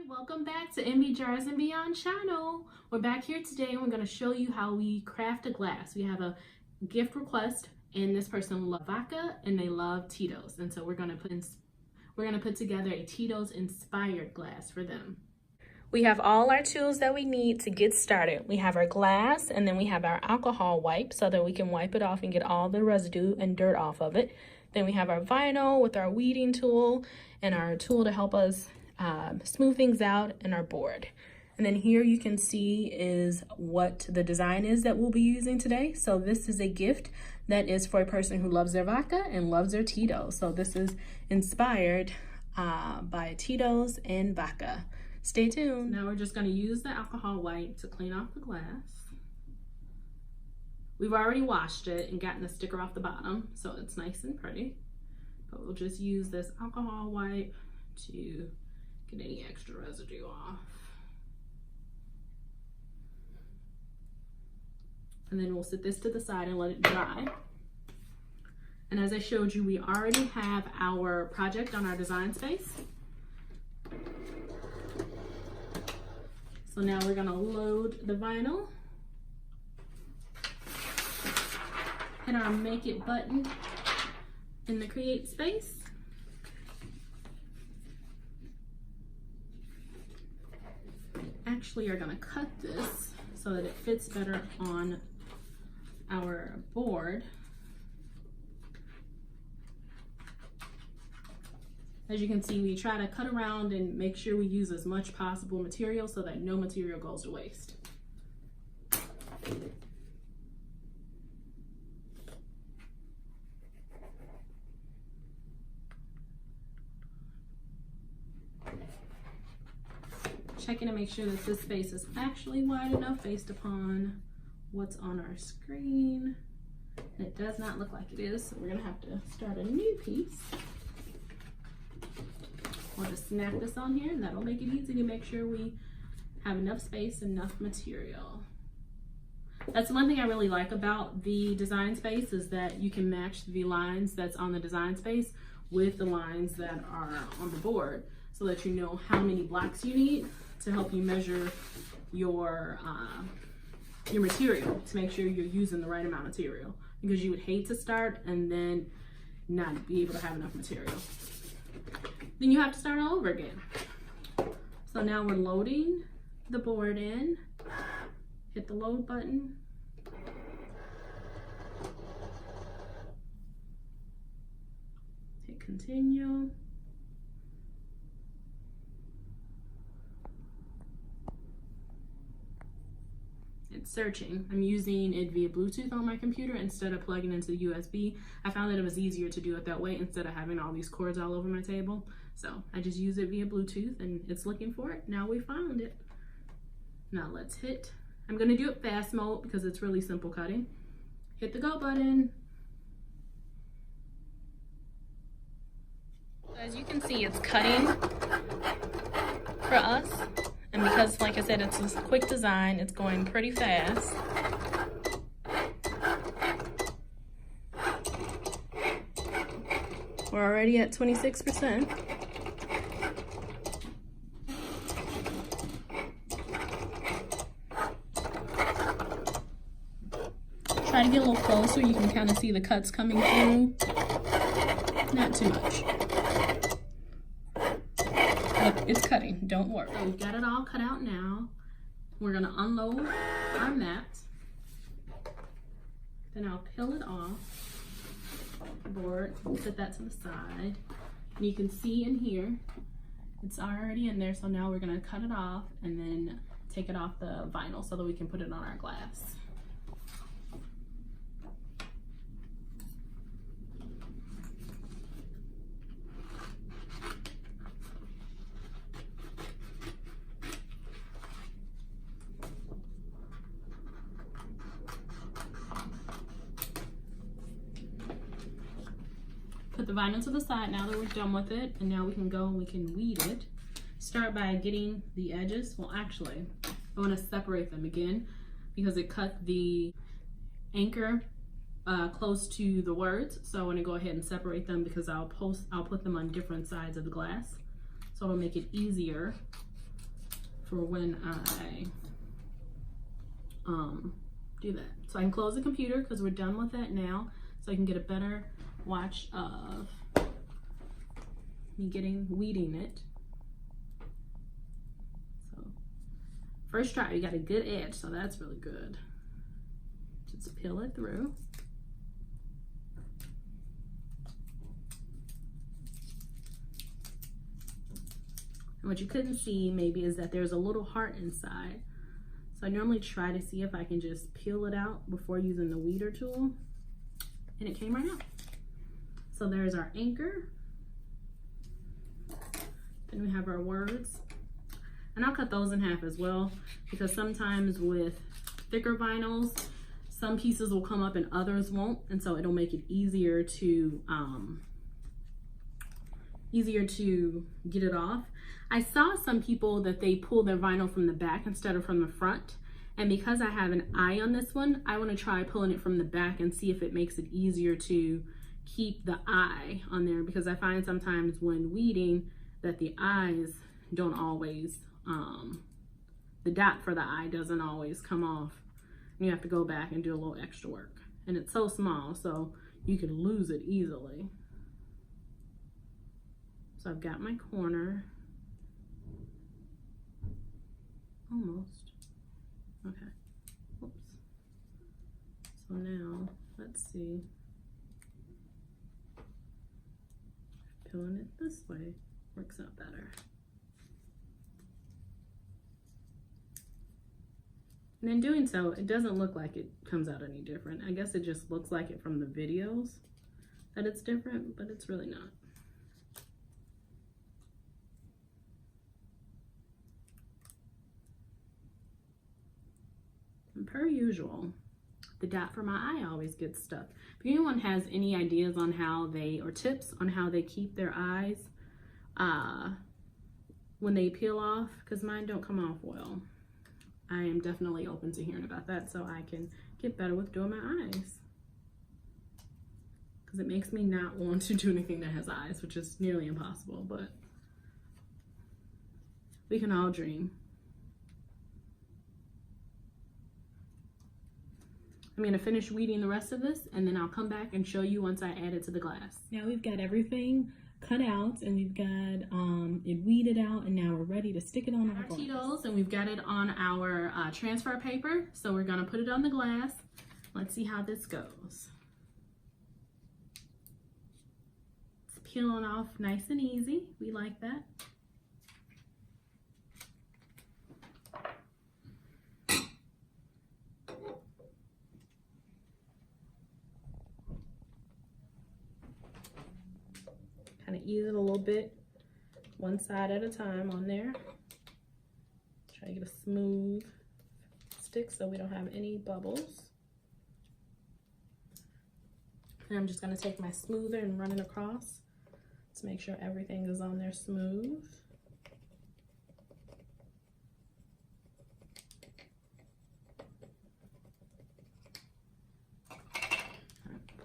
Welcome back to MB Jars and Beyond channel. We're back here today and we're going to show you how we craft a glass. We have a gift request and this person loves vodka and they love Tito's, and so we're going to put together a Tito's inspired glass for them. We have all our tools that we need to get started. We have our glass and then we have our alcohol wipe so that we can wipe it off and get all the residue and dirt off of it. Then we have our vinyl with our weeding tool and our tool to help us smooth things out, and our board. And then here you can see is what the design is that we'll be using today. So this is a gift that is for a person who loves their vodka and loves their Tito's. So this is inspired by Tito's and vodka. Stay tuned. Now we're just going to use the alcohol wipe to clean off the glass. We've already washed it and gotten the sticker off the bottom, so it's nice and pretty. But we'll just use this alcohol wipe to get any extra residue off. And then we'll set this to the side and let it dry. And as I showed you, we already have our project on our design space. So now we're gonna load the vinyl. Hit our make it button in the create space. Actually are going to cut this so that it fits better on our board. As you can see, we try to cut around and make sure we use as much possible material so that no material goes to waste. Checking to make sure that this space is actually wide enough based upon what's on our screen. And it does not look like it is, so we're gonna have to start a new piece. We'll just snap this on here and that'll make it easy to make sure we have enough space, enough material. That's one thing I really like about the design space, is that you can match the lines that's on the design space with the lines that are on the board, so that you know how many blocks you need to help you measure your material, to make sure you're using the right amount of material, because you would hate to start and then not be able to have enough material. Then you have to start all over again. So now we're loading the board in. Hit the load button. Hit continue. It's searching. I'm using it via Bluetooth on my computer instead of plugging into the USB. I found that it was easier to do it that way instead of having all these cords all over my table. So I just use it via Bluetooth and it's looking for it. Now we found it. Now let's hit, I'm gonna do it fast mode because it's really simple cutting. Hit the go button. As you can see, it's cutting for us. And because, like I said, it's a quick design, it's going pretty fast. We're already at 26%. Try to get a little closer, you can kind of see the cuts coming through. Not too much. It's cutting, don't worry. So we've got it all cut out now. We're gonna unload our mat. Then I'll peel it off the board, set that to the side. And you can see in here, it's already in there. So now we're gonna cut it off and then take it off the vinyl so that we can put it on our glass. Put the vinyl to the side now that we're done with it, and now we can go and we can weed it. Start by getting the edges. Well, actually, I want to separate them again because it cut the anchor close to the words. So I want to go ahead and separate them because I'll put them on different sides of the glass. So it'll make it easier for when I do that. So I can close the computer because we're done with that now, so I can get a better watch of me weeding it. So first try, you got a good edge, so that's really good. Just peel it through. And what you couldn't see maybe is that there's a little heart inside. So I normally try to see if I can just peel it out before using the weeder tool, and it came right out. So there's our anchor. Then we have our words. And I'll cut those in half as well, because sometimes with thicker vinyls, some pieces will come up and others won't, and so it'll make it easier to get it off. I saw some people that they pull their vinyl from the back instead of from the front, and because I have an eye on this one, I want to try pulling it from the back and see if it makes it easier to keep the eye on there, because I find sometimes when weeding that the eyes don't always, the dot for the eye doesn't always come off. You have to go back and do a little extra work, and it's so small so you can lose it easily. So I've got my corner almost. Okay, oops. So now let's see, peeling it this way works out better. And in doing so, it doesn't look like it comes out any different. I guess it just looks like it from the videos that it's different, but it's really not. And per usual, the dot for my eye always gets stuck. If anyone has any ideas on how they, or tips on how they keep their eyes when they peel off, because mine don't come off well, I am definitely open to hearing about that so I can get better with doing my eyes. Because it makes me not want to do anything that has eyes, which is nearly impossible, but we can all dream. I'm gonna finish weeding the rest of this, and then I'll come back and show you once I add it to the glass. Now we've got everything cut out, and we've got it weeded out, and now we're ready to stick it on our Tito's, and we've got it on our transfer paper. So we're gonna put it on the glass. Let's see how this goes. It's peeling off nice and easy. We like that. Kind of ease it a little bit, one side at a time on there. Try to get a smooth stick so we don't have any bubbles. And I'm just going to take my smoother and run it across to make sure everything is on there smooth.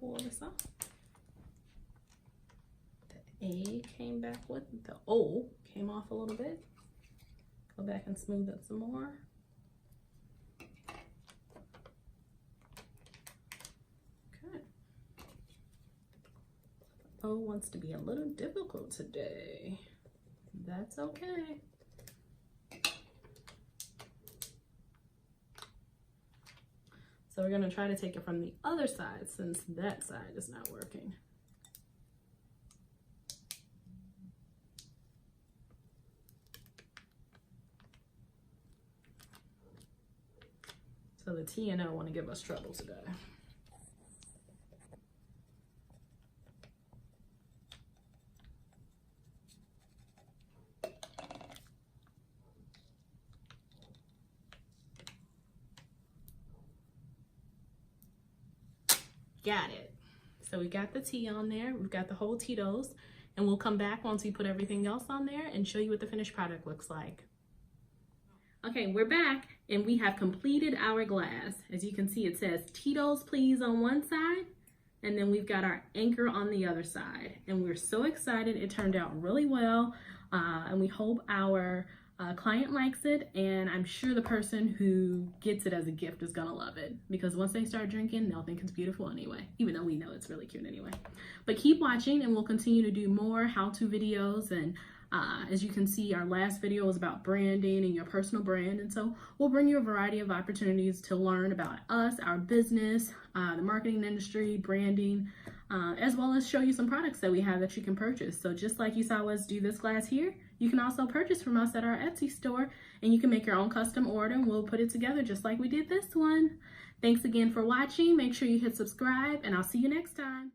Pull this off. A came back with, the O came off a little bit. Go back and smooth it some more. Okay. O wants to be a little difficult today. That's okay. So we're going to try to take it from the other side since that side is not working. So the T&O want to give us trouble today. Got it. So we got the T on there. We've got the whole Tito's, and we'll come back once we put everything else on there and show you what the finished product looks like. Okay, we're back, and we have completed our glass. As you can see, it says Tito's Please on one side, and then we've got our anchor on the other side. And we're so excited. It turned out really well, and we hope our client likes it, and I'm sure the person who gets it as a gift is gonna love it, because once they start drinking, they'll think it's beautiful anyway, even though we know it's really cute anyway. But keep watching, and we'll continue to do more how-to videos. And as you can see, our last video was about branding and your personal brand, and so we'll bring you a variety of opportunities to learn about us, our business, the marketing industry, branding, as well as show you some products that we have that you can purchase. So just like you saw us do this glass here, you can also purchase from us at our Etsy store, and you can make your own custom order, and we'll put it together just like we did this one. Thanks again for watching. Make sure you hit subscribe, and I'll see you next time.